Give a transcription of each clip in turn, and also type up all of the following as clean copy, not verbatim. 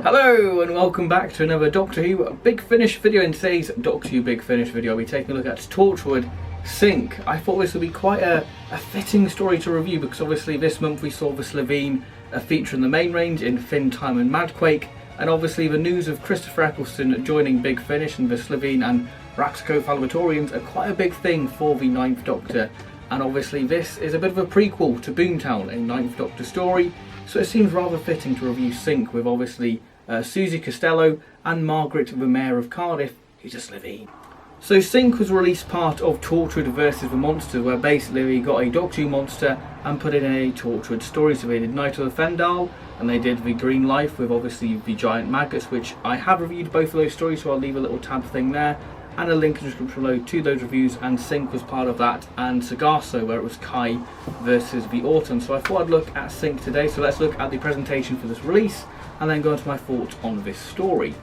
Hello and welcome back to another Doctor Who Big Finish video. In today's Doctor Who Big Finish video I'll be taking a look at Torchwood Sync. I thought this would be quite a fitting story to review because obviously this month we saw the Slitheen feature in the main range in Finn, Time and Madquake, and obviously the news of Christopher Eccleston joining Big Finish and the Slitheen and Raxacofalabatorians are quite a big thing for the 9th Doctor, and obviously this is a bit of a prequel to Boomtown, a 9th Doctor story, so it seems rather fitting to review Sync with obviously Susie Costello and Margaret, the Mayor of Cardiff, who's a Slitheen. So Sync was released part of Torchwood versus the Monster, where basically we got a Doctor Who monster and put it in a Torchwood story. So they did Night of the Fendal and they did the Green Life with obviously the giant maggots, which I have reviewed both of those stories, so I'll leave a little tab thing there and a link in the description below to those reviews, and Sync was part of that, and Sargasso where it was Kai versus the Autumn. So I thought I'd look at Sync today, so let's look at the presentation for this release and then go into my thoughts on this story.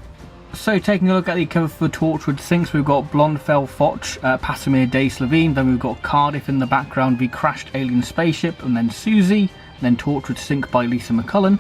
So taking a look at the cover for Torchwood Sync, we've got Blondfell Foch, Pasamir Day Slitheen, then we've got Cardiff in the background, the crashed alien spaceship, and then Susie, and then Torchwood Sync by Lisa McCullen.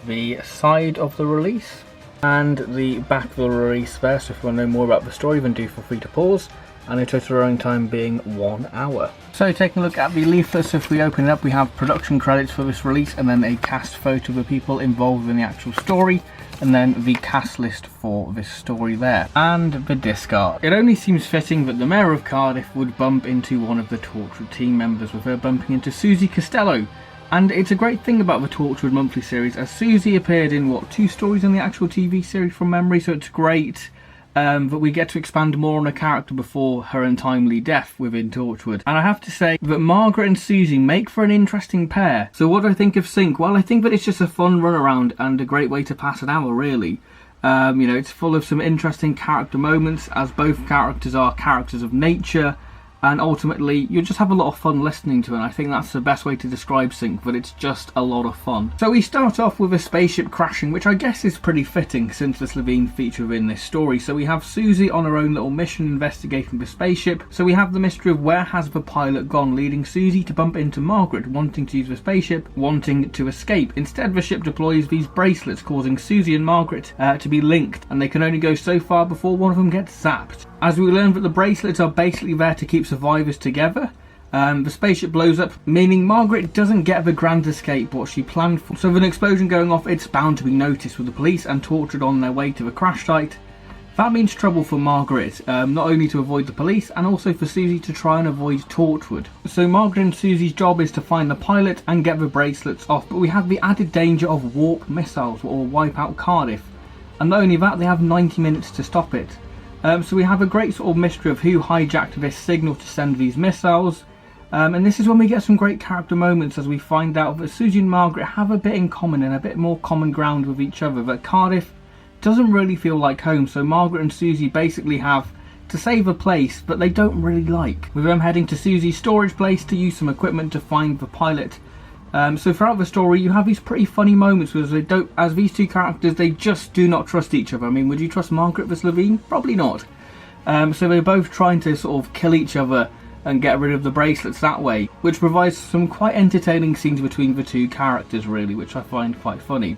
The side of the release and the back of the release there, so if you want to know more about the story then do feel free to pause, and the total running time being 1 hour. So taking a look at the leaflet, so if we open it up we have production credits for this release and then a cast photo of the people involved in the actual story, and then the cast list for this story there, and the discard. It only seems fitting that the Mayor of Cardiff would bump into one of the Torchwood team members, with her bumping into Susie Costello. And it's a great thing about the Torchwood monthly series, as Susie appeared in, what, 2 stories in the actual TV series from memory, so it's great that we get to expand more on a character before her untimely death within Torchwood. And I have to say that Margaret and Susie make for an interesting pair. So what do I think of Sync? Well, I think that it's just a fun run around and a great way to pass an hour, really. You know, it's full of some interesting character moments, as both characters are characters of nature, and ultimately you just have a lot of fun listening to it, and I think that's the best way to describe Sync, but it's just a lot of fun. So we start off with a spaceship crashing, which I guess is pretty fitting since the Slitheen feature in this story. So we have Susie on her own little mission investigating the spaceship. So we have the mystery of where has the pilot gone, leading Susie to bump into Margaret, wanting to use the spaceship, wanting to escape. Instead the ship deploys these bracelets, causing Susie and Margaret to be linked, and they can only go so far before one of them gets zapped. As we learn that the bracelets are basically there to keep survivors together, the spaceship blows up, meaning Margaret doesn't get the grand escape what she planned for. So with an explosion going off, it's bound to be noticed with the police and Torchwood on their way to the crash site. That means trouble for Margaret, not only to avoid the police and also for Susie to try and avoid Torchwood. So Margaret and Susie's job is to find the pilot and get the bracelets off, but we have the added danger of warp missiles or wipe out Cardiff, and not only that, they have 90 minutes to stop it. So we have a great sort of mystery of who hijacked this signal to send these missiles, and this is when we get some great character moments as we find out that Susie and Margaret have a bit in common and a bit more common ground with each other, that Cardiff doesn't really feel like home, so Margaret and Susie basically have to save a place that they don't really like, with them heading to Susie's storage place to use some equipment to find the pilot. So throughout the story you have these pretty funny moments as these two characters, they just do not trust each other. I mean, would you trust Margaret for Slitheen? Probably not. So they're both trying to sort of kill each other and get rid of the bracelets that way, which provides some quite entertaining scenes between the two characters really, which I find quite funny.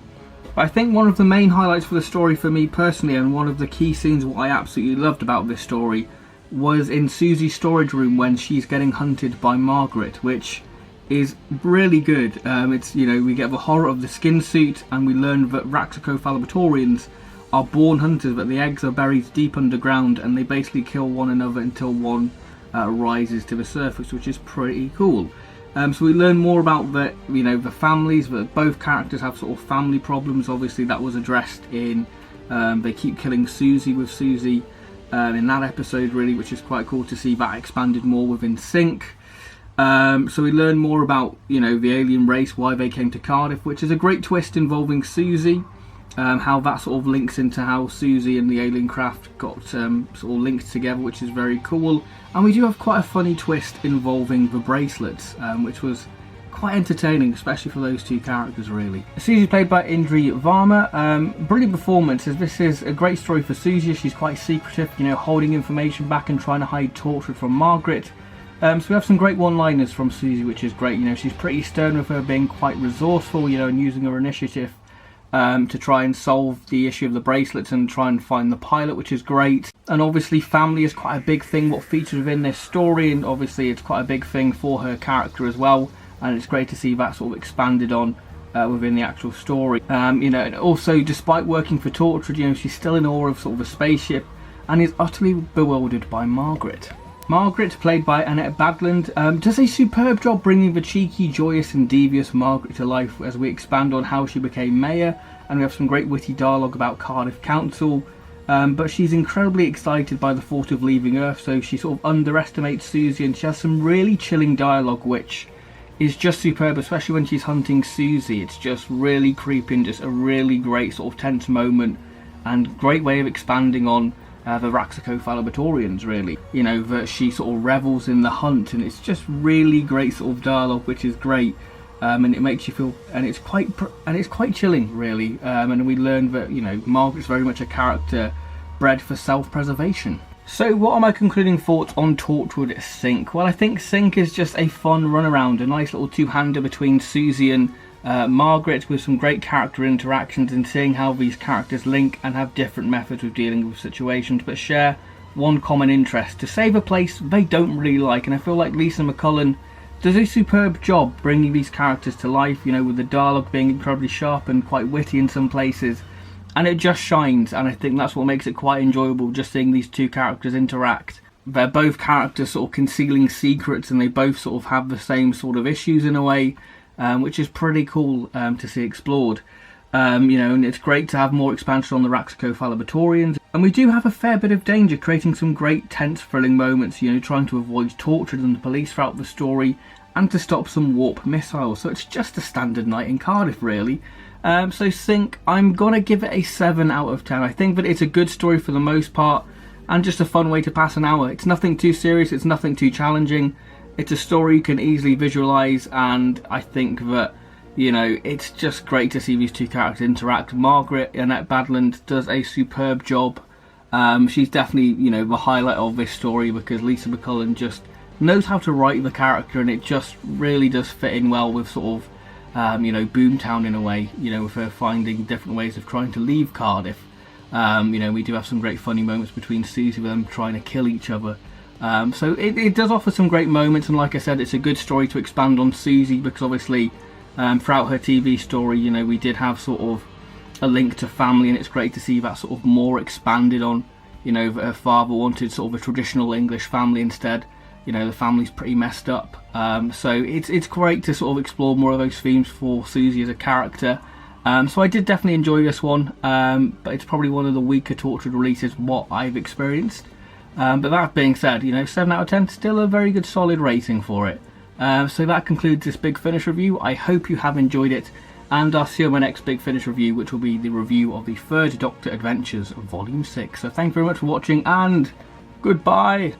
But I think one of the main highlights for the story for me personally, and one of the key scenes what I absolutely loved about this story, was in Susie's storage room when she's getting hunted by Margaret, which is really good. It's, you know, we get the horror of the skin suit, and we learn that Raxacofalabatorians are born hunters, but the eggs are buried deep underground and they basically kill one another until one rises to the surface, which is pretty cool. So we learn more about the, you know, the families, that both characters have sort of family problems. Obviously that was addressed in they keep killing Susie with Susie in that episode really, which is quite cool to see that expanded more within Sync. So we learn more about, you know, the alien race, why they came to Cardiff, which is a great twist involving Susie, how that sort of links into how Susie and the alien craft got sort of linked together, which is very cool. And we do have quite a funny twist involving the bracelets, which was quite entertaining, especially for those two characters really. Susie played by Indri Varma. Brilliant performance, as this is a great story for Susie. She's quite secretive, you know, holding information back and trying to hide Torchwood from Margaret. So we have some great one-liners from Susie, which is great. You know, she's pretty stern with her being quite resourceful, you know, and using her initiative to try and solve the issue of the bracelets and try and find the pilot, which is great. And obviously family is quite a big thing what features within this story, and obviously it's quite a big thing for her character as well, and it's great to see that sort of expanded on within the actual story. You know, and also despite working for Torchwood, you know, she's still in awe of sort of a spaceship and is utterly bewildered by Margaret. Margaret, played by Annette Badland, does a superb job bringing the cheeky, joyous and devious Margaret to life as we expand on how she became mayor, and we have some great witty dialogue about Cardiff Council. But she's incredibly excited by the thought of leaving Earth, so she sort of underestimates Susie, and she has some really chilling dialogue which is just superb, especially when she's hunting Susie. It's just really creepy and just a really great sort of tense moment, and great way of expanding on the Raxacophallobatorians, really. You know, that she sort of revels in the hunt, and it's just really great sort of dialogue, which is great. And it makes you feel, and it's quite chilling, really. And we learn that, you know, Margaret's very much a character bred for self-preservation. So what are my concluding thoughts on Torchwood Sync? Well, I think Sync is just a fun runaround, a nice little two-hander between Susie and Margaret, with some great character interactions and seeing how these characters link and have different methods of dealing with situations, but share one common interest: to save a place they don't really like. And I feel like Lisa McCullen does a superb job bringing these characters to life, you know, with the dialogue being incredibly sharp and quite witty in some places, and it just shines. And I think that's what makes it quite enjoyable, just seeing these two characters interact. They're both characters sort of concealing secrets, and they both sort of have the same sort of issues in a way, which is pretty cool to see explored. You know, and it's great to have more expansion on the Raxacophallobatorians. And we do have a fair bit of danger, creating some great tense, thrilling moments, you know, trying to avoid Torchwood and the police throughout the story, and to stop some warp missiles. So it's just a standard night in Cardiff, really. So Sync, I'm gonna give it a 7 out of 10. I think that it's a good story for the most part, and just a fun way to pass an hour. It's nothing too serious, it's nothing too challenging. It's a story you can easily visualise, and I think that, you know, it's just great to see these two characters interact. Margaret, Annette Badland, does a superb job. She's definitely, you know, the highlight of this story, because Lisa McCullen just knows how to write the character, and it just really does fit in well with sort of, you know, Boomtown in a way, you know, with her finding different ways of trying to leave Cardiff. You know, we do have some great funny moments between Susie with them trying to kill each other. So it does offer some great moments, and like I said, it's a good story to expand on Susie, because obviously throughout her TV story, you know, we did have sort of a link to family, and it's great to see that sort of more expanded on. You know, that her father wanted sort of a traditional English family instead. You know, the family's pretty messed up. So it's great to sort of explore more of those themes for Susie as a character. So I did definitely enjoy this one, but it's probably one of the weaker Torchwood releases what I've experienced. But that being said, you know, 7 out of 10, still a very good solid rating for it. So that concludes this Big Finish review. I hope you have enjoyed it, and I'll see you on my next Big Finish review, which will be the review of the Third Doctor Adventures Volume 6. So thank you very much for watching, and goodbye!